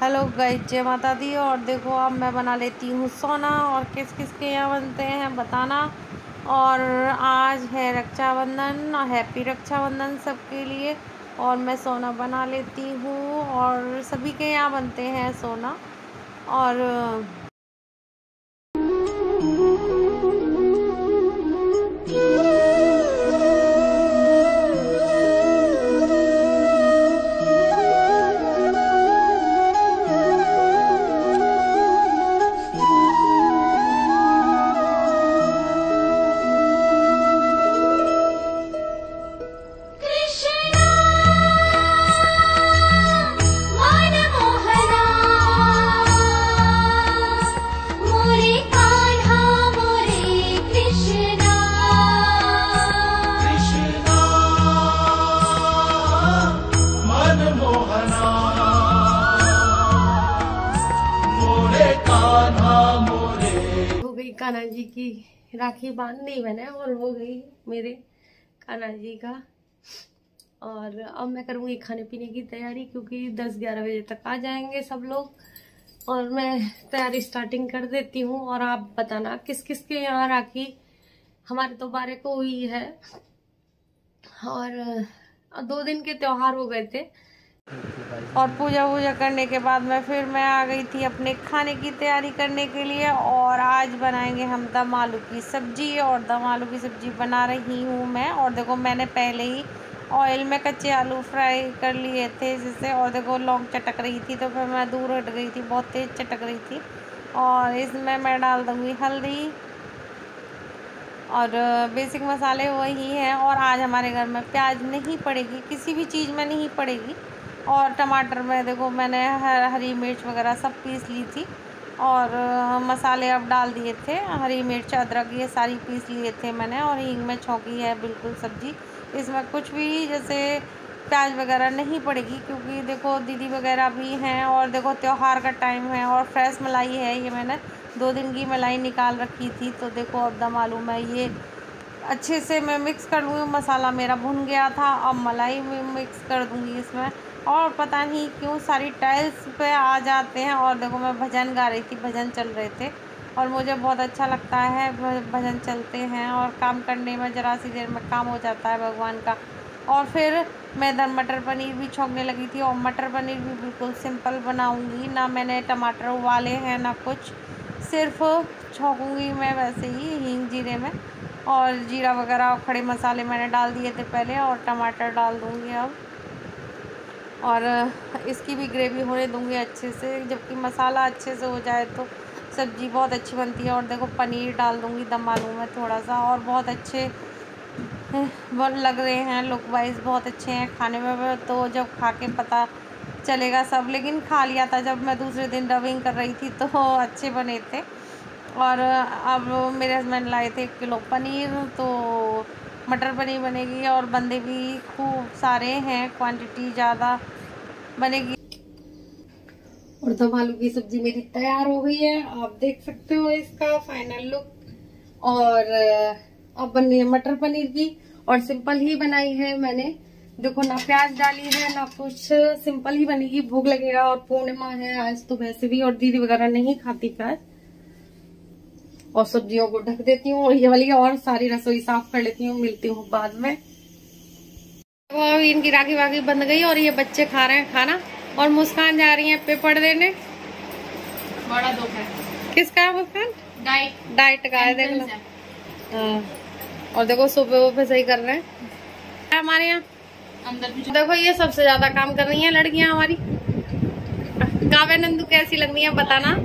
Hello guys, जय माता दी। और देखो अब मैं बना लेती हूँ सोना। और किस किस के यहाँ बनते हैं बताना। और आज है रक्षाबंधन, हैप्पी रक्षाबंधन सबके लिए। और मैं सोना बना लेती हूँ और सभी के यहाँ बनते हैं सोना। और हो गई कान्हा जी की राखी बांधनी मैंने, और हो गई मेरे कान्हा जी का। और अब मैं करूँगी खाने पीने की तैयारी, क्योंकि 10-11 बजे तक आ जाएंगे सब लोग। और मैं तैयारी स्टार्टिंग कर देती हूँ। और आप बताना किस किस के यहाँ राखी। हमारे तो 12 को हुई है। और 2 दिन के त्योहार हो गए थे। और पूजा वूजा करने के बाद मैं आ गई थी अपने खाने की तैयारी करने के लिए। और आज बनाएंगे हम दम आलू की सब्जी। और दम आलू की सब्जी बना रही हूँ मैं। और देखो मैंने पहले ही ऑयल में कच्चे आलू फ्राई कर लिए थे जिससे। और देखो लौंग चटक रही थी तो फिर मैं दूर हट गई थी, बहुत तेज़ चटक रही थी। और इसमें मैं डाल दूँगी हल्दी और बेसिक मसाले वही हैं। और आज हमारे घर में प्याज नहीं पड़ेगी, किसी भी चीज़ में नहीं पड़ेगी। और टमाटर में देखो मैंने हरी मिर्च वगैरह सब पीस ली थी। और मसाले अब डाल दिए थे, हरी मिर्च अदरक ये सारी पीस लिए थे मैंने। और हींग में छौंकी है बिल्कुल सब्जी। इसमें कुछ भी जैसे प्याज वगैरह नहीं पड़ेगी, क्योंकि देखो दीदी वगैरह भी हैं। और देखो त्योहार का टाइम है। और फ्रेश मलाई है, ये मैंने 2 दिन की मलाई निकाल रखी थी। तो देखो अब दम आलू में ये अच्छे से मैं मिक्स कर लूँगी। मसाला मेरा भुन गया था, अब मलाई में मिक्स कर दूँगी इसमें। और पता नहीं क्यों सारी टाइल्स पे आ जाते हैं। और देखो मैं भजन गा रही थी, भजन चल रहे थे। और मुझे बहुत अच्छा लगता है भजन चलते हैं। और काम करने में ज़रा सी देर में काम हो जाता है भगवान का। और फिर मैं इधर मटर पनीर भी छौंकने लगी थी। और मटर पनीर भी बिल्कुल सिंपल बनाऊंगी, ना मैंने टमाटर उबाले हैं ना कुछ, सिर्फ छौंकूंगी मैं वैसे ही हींग जीरे में। और जीरा वगैरह खड़े मसाले मैंने डाल दिए थे पहले। और टमाटर डाल दूँगी अब। और इसकी भी ग्रेवी होने दूँगी अच्छे से, जबकि मसाला अच्छे से हो जाए तो सब्ज़ी बहुत अच्छी बनती है। और देखो पनीर डाल दूँगी दम आलू में थोड़ा सा। और बहुत अच्छे बहुत लग रहे हैं, लुक वाइज बहुत अच्छे हैं खाने में। तो जब खा के पता चलेगा सब। लेकिन खा लिया था जब मैं दूसरे दिन डबिंग कर रही थी तो अच्छे बने थे। और अब मेरे हस्बैंड लाए थे 1 किलो पनीर, तो मटर पनीर बनेगी। और बंदे भी खूब सारे हैं, क्वांटिटी ज़्यादा बनेगी। और दम आलू की सब्जी मेरी तैयार हो गई है, आप देख सकते हो इसका फाइनल लुक। और अब बनी है मटर पनीर की। और सिंपल ही बनाई है मैंने, देखो ना प्याज डाली है ना कुछ, सिंपल ही बनेगी। भूख लगेगा और पूर्णिमा है आज तो वैसे भी। और दीदी वगैरह नहीं खाती प्याज। और सब्जियों को ढक देती हूँ। और ये वाली और सारी रसोई साफ कर लेती हूँ, मिलती हूँ बाद में। वो अभी इनकी राखी वाखी बंद गई और ये बच्चे खा रहे हैं खाना। और मुस्कान जा रही है पेपर देने। बड़ा दुख है। किसका है मुस्कान? डाइट का है, देख लो। हाँ। और देखो सुबह वुबह सही कर रहे हैं हमारे यहाँ अंदर भी। देखो ये सबसे ज्यादा काम कर रही हैं लड़कियां हमारी। काव्या नंदू कैसी लग रही है बताना।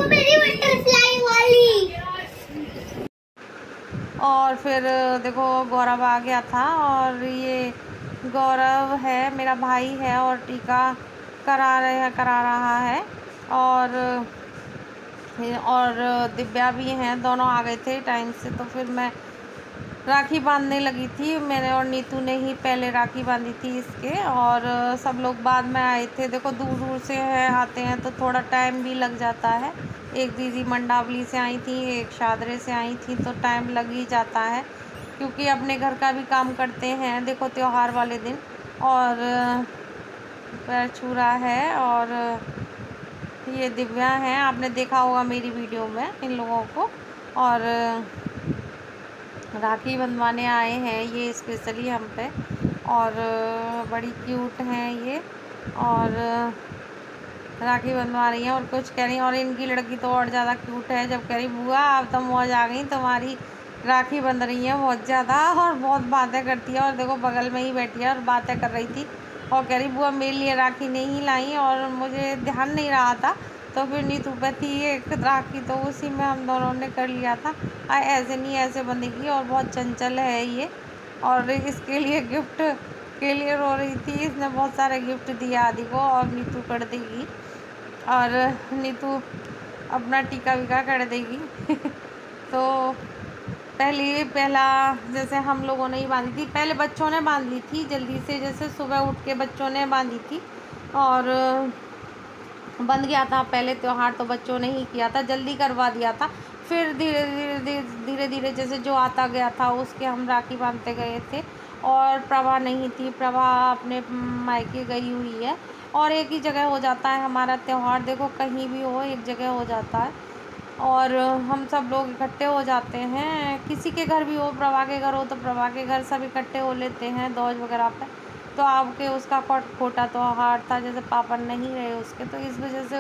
मेरी बटरफ्लाई वाली। और फिर देखो गौरव आ गया था। और ये गौरव है मेरा भाई है। और टीका करा रहा है। और दिव्या भी हैं, दोनों आ गए थे टाइम से। तो फिर मैं राखी बांधने लगी थी। मैंने और नीतू ने ही पहले राखी बांधी थी इसके। और सब लोग बाद में आए थे। देखो दूर दूर से आते हैं तो थोड़ा टाइम भी लग जाता है। एक दीदी मंडावली से आई थी, एक शादरे से आई थी, तो टाइम लग ही जाता है, क्योंकि अपने घर का भी काम करते हैं देखो त्योहार वाले दिन। और पैर छू रहा है। और ये दिव्या हैं, आपने देखा होगा मेरी वीडियो में इन लोगों को। और राखी बंधवाने आए हैं ये स्पेशली हम पे। और बड़ी क्यूट हैं ये। और राखी बंधवा रही हैं और कुछ कह रही हैं। और इनकी लड़की तो और ज़्यादा क्यूट है, जब कह रही बुआ अब तो मौज आ गई तुम्हारी, राखी बंध रही है बहुत ज़्यादा और बहुत बातें करती है। और देखो बगल में ही बैठी है और बातें कर रही थी और कह रही बुआ मेरे लिए राखी नहीं लाई और मुझे ध्यान नहीं रहा था, तो फिर नीतू पे थी एक राखी तो उसी में हम दोनों ने कर लिया था। ऐसे नहीं ऐसे बंधेगी और बहुत चंचल है ये। और इसके लिए गिफ्ट के लिए रो रही थी, इसने बहुत सारे गिफ्ट दिया आदि को और नीतू कर देगी। और नीतू अपना टीका वीका कर देगी तो पहला जैसे हम लोगों ने ही बांधी थी, पहले बच्चों ने बांध ली थी जल्दी से, जैसे सुबह उठ के बच्चों ने बांधी थी और बंध गया था पहले त्यौहार, तो बच्चों ने ही किया था, जल्दी करवा दिया था। फिर धीरे धीरे जैसे जो आता गया था उसके हम राखी बांधते गए थे। और प्रभा नहीं थी, प्रभा अपने मायके गई हुई है। और एक ही जगह हो जाता है हमारा त्यौहार, देखो कहीं भी हो एक जगह हो जाता है और हम सब लोग इकट्ठे हो जाते हैं। किसी के घर भी हो, प्रभा के घर हो तो प्रभा के घर सब इकट्ठे हो लेते हैं दौज वगैरह पे। तो आपके उसका खोटा त्यौहार था, जैसे पापा नहीं रहे उसके, तो इस वजह से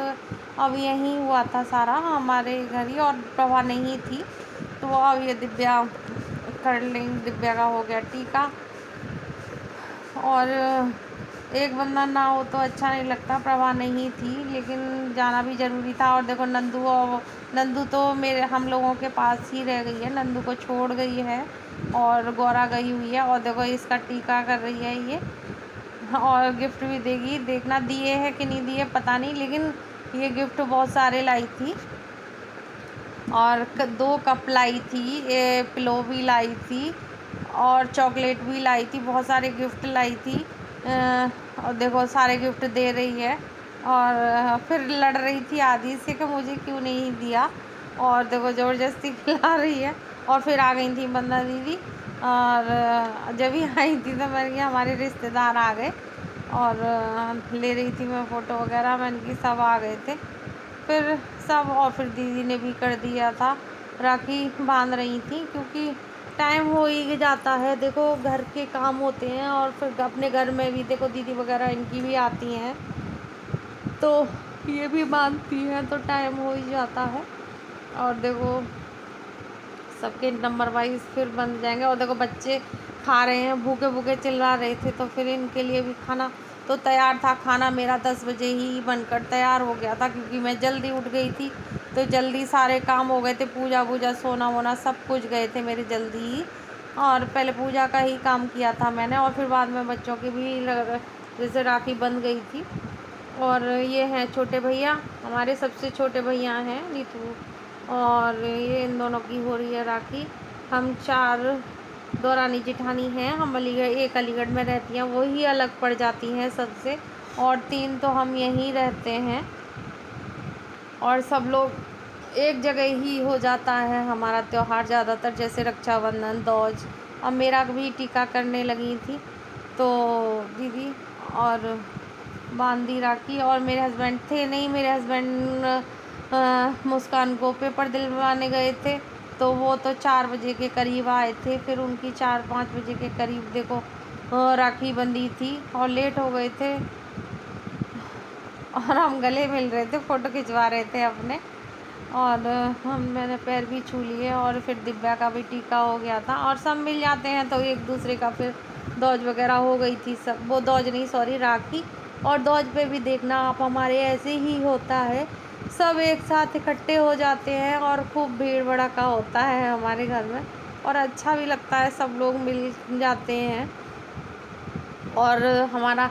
अब यहीं हुआ था सारा हमारे घर ही। और प्रभा नहीं थी तो अब ये दिव्या कर लेंगे, दिव्या का हो गया टीका। और एक बंदा ना हो तो अच्छा नहीं लगता, प्रभा नहीं थी लेकिन जाना भी ज़रूरी था। और देखो नंदू तो मेरे हम लोगों के पास ही रह गई है, नंदू को छोड़ गई है और गौरा गई हुई है। और देखो इसका टीका कर रही है ये, और गिफ्ट भी देगी, देखना दिए है कि नहीं दिए पता नहीं, लेकिन ये गिफ्ट बहुत सारे लाई थी। और 2 कप लाई थी, पिलो भी लाई थी और चॉकलेट भी लाई थी, बहुत सारे गिफ्ट लाई थी। और देखो सारे गिफ्ट दे रही है और फिर लड़ रही थी आदि से कि मुझे क्यों नहीं दिया, और देखो ज़बरदस्ती खिला रही है। और फिर आ गई थी बंदा दीदी, और जब ही आई थी तो मैंने कहा हमारे रिश्तेदार आ गए और ले रही थी मैं फ़ोटो वगैरह, मैंने की सब आ गए थे फिर सब। और फिर दीदी ने भी कर दिया था, राखी बांध रही थी क्योंकि टाइम हो ही जाता है, देखो घर के काम होते हैं और फिर अपने घर में भी देखो दीदी वगैरह इनकी भी आती हैं तो ये भी बांधती हैं तो टाइम हो ही जाता है। और देखो सबके नंबर वाइज फिर बन जाएंगे। और देखो बच्चे खा रहे हैं, भूखे भूखे चिल्ला रहे थे तो फिर इनके लिए भी खाना तो तैयार था। खाना मेरा 10 बजे ही बनकर तैयार हो गया था क्योंकि मैं जल्दी उठ गई थी, तो जल्दी सारे काम हो गए थे, पूजा वूजा सोना वोना सब कुछ गए थे मेरे जल्दी ही। और पहले पूजा का ही काम किया था मैंने और फिर बाद में बच्चों की भी जैसे राखी बन गई थी। और ये हैं छोटे भैया, हमारे सबसे छोटे भैया हैं नीतू, और ये इन दोनों की हो रही है राखी। हम 4 दौरानी जेठानी हैं, हम अलीगढ़, एक अलीगढ़ में रहती हैं, वही अलग पड़ जाती हैं सबसे, और 3 तो हम यहीं रहते हैं और सब लोग एक जगह ही हो जाता है हमारा त्यौहार ज़्यादातर, जैसे रक्षाबंधन, दौज। अब मेरा भी टीका करने लगी थी तो दीदी और बांधी राखी। और मेरे हस्बैंड थे नहीं, मेरे हस्बैंड मुस्कान को पेपर दिलवाने गए थे तो वो तो 4 बजे के करीब आए थे, फिर उनकी 4-5 बजे के करीब देखो राखी बंधी थी और लेट हो गए थे और हम गले मिल रहे थे, फ़ोटो खिंचवा रहे थे अपने। और मैंने पैर भी छू लिए और फिर दिव्या का भी टीका हो गया था और सब मिल जाते हैं तो एक दूसरे का फिर दौज वगैरह हो गई थी सब, वो दौज नहीं सॉरी राखी। और दौज पे भी देखना आप हमारे ऐसे ही होता है, सब एक साथ इकट्ठे हो जाते हैं और खूब भीड़ भड़का होता है हमारे घर में और अच्छा भी लगता है, सब लोग मिल जाते हैं। और हमारा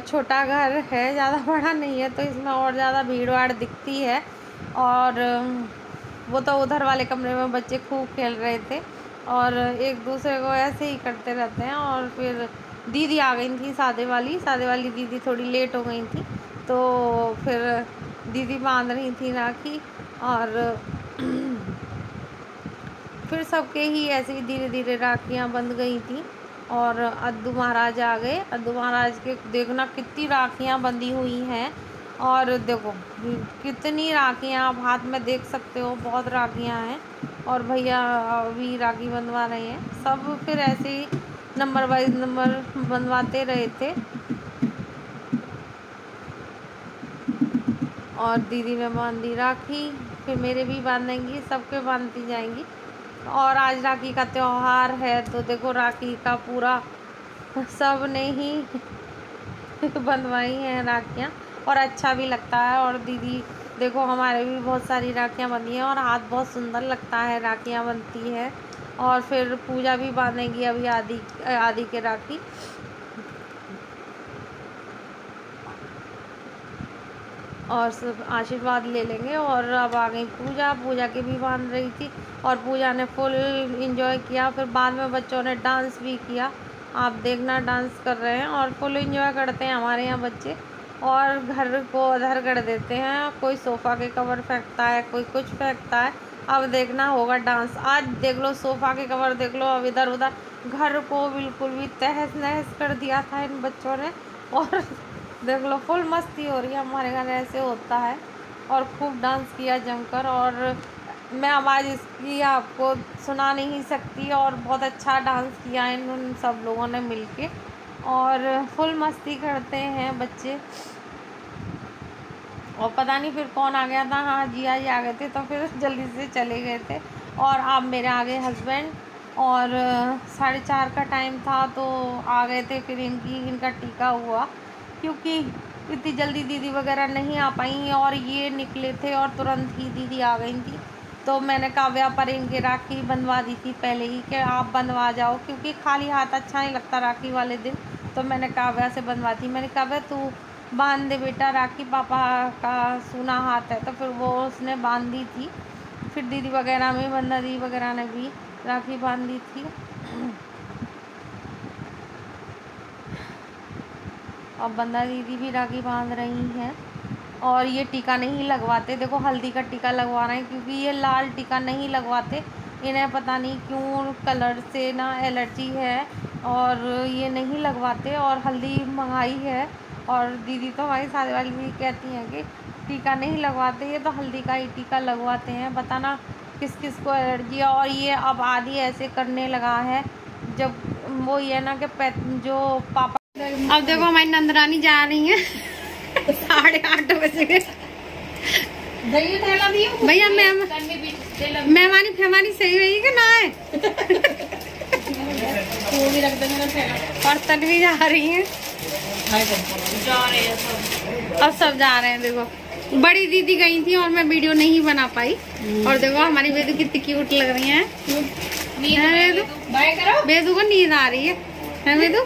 छोटा घर है, ज़्यादा बड़ा नहीं है तो इसमें और ज़्यादा भीड़ भाड़ दिखती है। और वो तो उधर वाले कमरे में बच्चे खूब खेल रहे थे और एक दूसरे को ऐसे ही करते रहते हैं। और फिर दीदी आ गई थी, सादे वाली दीदी थोड़ी लेट हो गई थी तो फिर दीदी बांध रही थी राखी। और फिर सबके ही ऐसे ही धीरे धीरे राखियाँ बंध गई थी और अद्दू महाराज आ गए। अद्दू महाराज के देखना कितनी राखियाँ बंधी हुई हैं, और देखो कितनी राखियाँ आप हाथ में देख सकते हो, बहुत राखियाँ हैं। और भैया अभी राखी बंधवा रहे हैं। सब फिर ऐसे ही नंबर वाइज नंबर बंधवाते रहे थे। और दीदी ने बांधी राखी, फिर मेरे भी बांधेंगी, सबके बांधती जाएंगी। और आज राखी का त्यौहार है, तो देखो राखी का पूरा सब ने ही बंधवाई हैं राखियाँ, और अच्छा भी लगता है। और दीदी देखो हमारे भी बहुत सारी राखियाँ बंधी हैं, और हाथ बहुत सुंदर लगता है, राखियाँ बनती है। और फिर पूजा भी बांधेंगी अभी आदि के राखी। और सब आशीर्वाद ले लेंगे। और अब आ गई पूजा के भी बांध रही थी, और पूजा ने फुल एंजॉय किया। फिर बाद में बच्चों ने डांस भी किया, आप देखना डांस कर रहे हैं, और फुल एंजॉय करते हैं हमारे यहाँ बच्चे। और घर को अधर कर देते हैं, कोई सोफ़ा के कवर फेंकता है, कोई कुछ फेंकता है। अब देखना होगा डांस। आज देख लो सोफ़ा के कवर देख लो, अब इधर उधर घर को बिल्कुल भी तहस नहस कर दिया था इन बच्चों ने। और देख लो फुल मस्ती हो रही है, हमारे घर ऐसे होता है। और खूब डांस किया जमकर, और मैं आवाज़ इसकी आपको सुना नहीं सकती। और बहुत अच्छा डांस किया इन सब लोगों ने मिलके, और फुल मस्ती करते हैं बच्चे। और पता नहीं फिर कौन आ गया था, हाँ जिया जी आ गए थे, तो फिर जल्दी से चले गए थे। और अब मेरे आ गए हस्बैंड, और 4:30 का टाइम था तो आ गए थे। फिर इनका टीका हुआ, क्योंकि इतनी जल्दी दीदी वगैरह नहीं आ पाई, और ये निकले थे और तुरंत ही दीदी आ गई थी। तो मैंने काव्या पर इनके राखी बंधवा दी थी पहले ही कि आप बंधवा जाओ, क्योंकि खाली हाथ अच्छा नहीं लगता राखी वाले दिन। तो मैंने काव्या से बंधवा दी, मैंने काव्या तू बांध दे बेटा राखी, पापा का सूना हाथ है। तो फिर वो उसने बांध दी थी। फिर दीदी वगैरह में बंदा दी वगैरह ने भी राखी बांध दी थी। और बंदा दीदी भी राखी बांध रही हैं। और ये टीका नहीं लगवाते, देखो हल्दी का टीका लगवा रहे हैं, क्योंकि ये लाल टीका नहीं लगवाते। इन्हें पता नहीं क्यों कलर से ना एलर्जी है, और ये नहीं लगवाते। और हल्दी मंगाई है, और दीदी तो हमारी शादी वाली भी कहती हैं कि टीका नहीं लगवाते, ये तो हल्दी का ही टीका लगवाते हैं। बताना किस किस को एलर्जी है। और ये अब आदि ऐसे करने लगा है, जब वो ये ना कि जो पापा। अब देखो हमारी नंदरानी जा रही है 8:30 बजे के। भैया मेहमानी फेमानी सही रही कि ना है। वो भी रख देंगे थैला। और तन्वी जा रही है, अब सब जा रहे हैं। देखो बड़ी दीदी गई थी और मैं वीडियो नहीं बना पाई। और देखो हमारी बेदू कितनी क्यूट लग रही है। बेदू को नींद आ रही है बेदू।